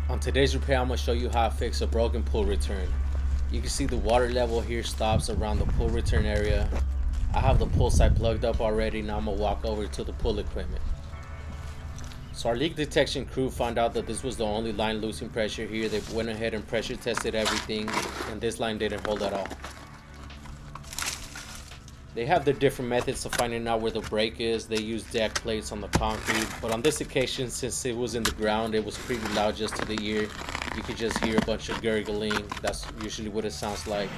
On today's repair, I'm going to show you how I fix a broken pull return. You can see the water level here stops around the pull return area. I have the pull side plugged up already. Now I'm going to walk over to the pull equipment. So our leak detection crew found out that this was the only line losing pressure here. They went ahead and pressure tested everything, and this line didn't hold at all. They have their different methods of finding out where the break is. They use deck plates on the concrete, but on this occasion, since it was in the ground, it was pretty loud just to the ear. You could just hear a bunch of gurgling. That's usually what it sounds like.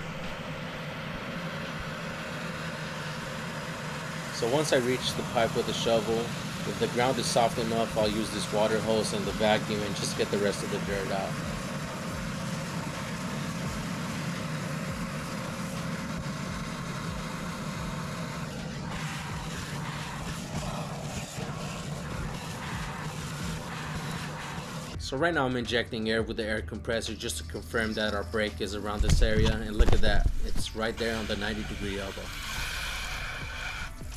So once I reach the pipe with a shovel, if the ground is soft enough, I'll use this water hose and the vacuum and just get the rest of the dirt out. So right now I'm injecting air with the air compressor just to confirm that our break is around this area, and look at that, it's right there on the 90-degree elbow.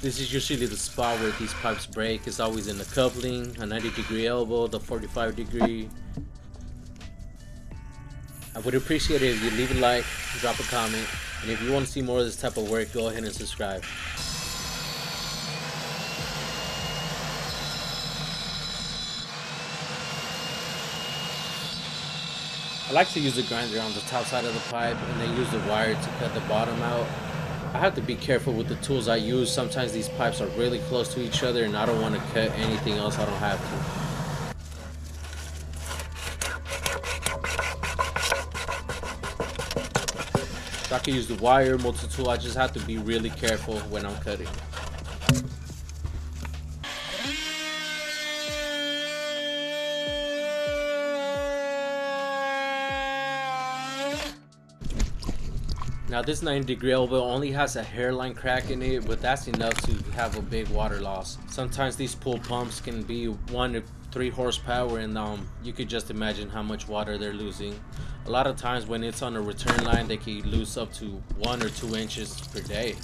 This is usually the spot where these pipes break. It's always in the coupling, a 90-degree elbow, the 45-degree. I would appreciate it if you leave a like, drop a comment, and if you want to see more of this type of work, go ahead and subscribe. I like to use a grinder on the top side of the pipe and then use the wire to cut the bottom out. I have to be careful with the tools I use. Sometimes these pipes are really close to each other and I don't want to cut anything else I don't have to. So I can use the wire, multi-tool. I just have to be really careful when I'm cutting. Now this 90-degree elbow only has a hairline crack in it, but that's enough to have a big water loss. Sometimes these pool pumps can be 1 to 3 horsepower, and you could just imagine how much water they're losing. A lot of times when it's on a return line, they can lose up to 1 or 2 inches per day.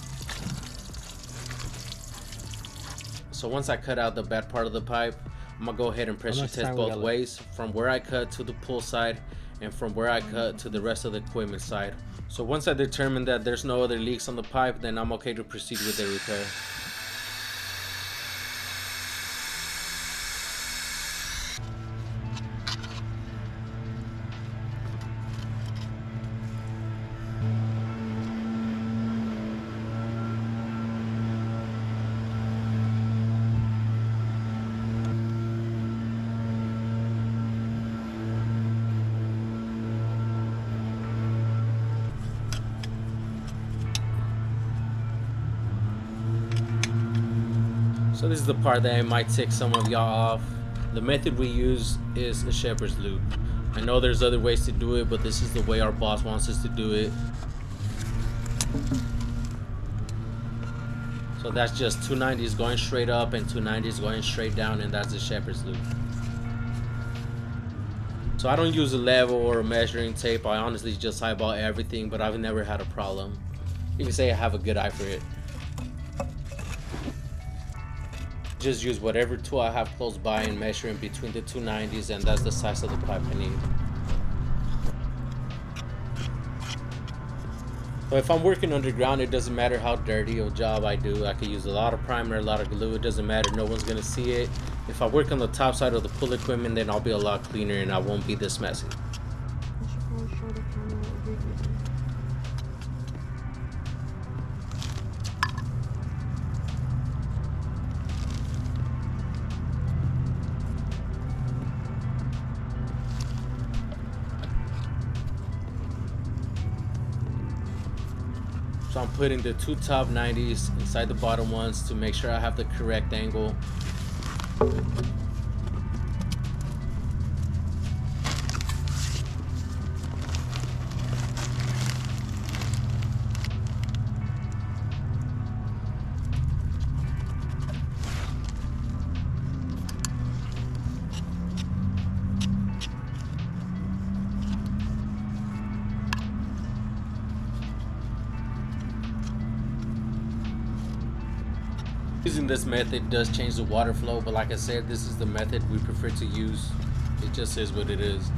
So once I cut out the bad part of the pipe, I'm gonna go ahead and pressure test both ways, from where I cut to the pull side and from where I cut to the rest of the equipment side. So once I determine that there's no other leaks on the pipe, then I'm okay to proceed with the repair. So this is the part that might tick some of y'all off. The method we use is a shepherd's loop. I know there's other ways to do it, but this is the way our boss wants us to do it. So that's just 290s going straight up and 290s going straight down, and that's the shepherd's loop. So I don't use a level or a measuring tape. I honestly just eyeball everything, but I've never had a problem. You can say I have a good eye for it. Just use whatever tool I have close by and measure in between the 290s, and that's the size of the pipe I need. So if I'm working underground, it doesn't matter how dirty a job I do. I could use a lot of primer, a lot of glue. It doesn't matter. No one's gonna see it. If I work on the top side of the pull equipment, then I'll be a lot cleaner and I won't be this messy. So I'm putting the 2 top 90s inside the bottom ones to make sure I have the correct angle. Using this method does change the water flow, but like I said, this is the method we prefer to use. It just is what it is.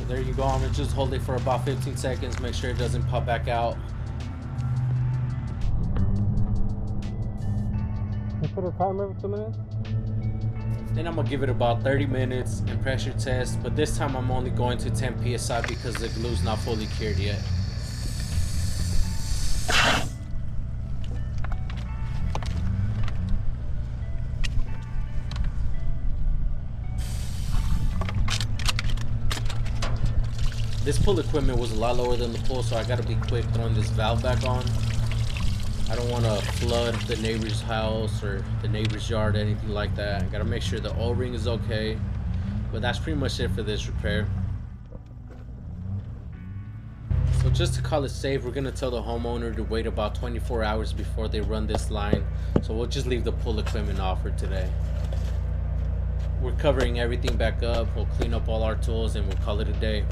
There you go. I'm gonna just hold it for about 15 seconds, make sure it doesn't pop back out. You put a timer every 2 minutes? Then I'm gonna give it about 30 minutes and pressure test, but this time I'm only going to 10 psi because the glue's not fully cured yet. This pull equipment was a lot lower than the pull, so I gotta be quick throwing this valve back on. I don't want to flood the neighbor's house or the neighbor's yard, anything like that. I gotta make sure the O-ring is okay. But that's pretty much it for this repair. So just to call it safe, we're gonna tell the homeowner to wait about 24 hours before they run this line. So we'll just leave the pull equipment off for today. We're covering everything back up. We'll clean up all our tools and we'll call it a day.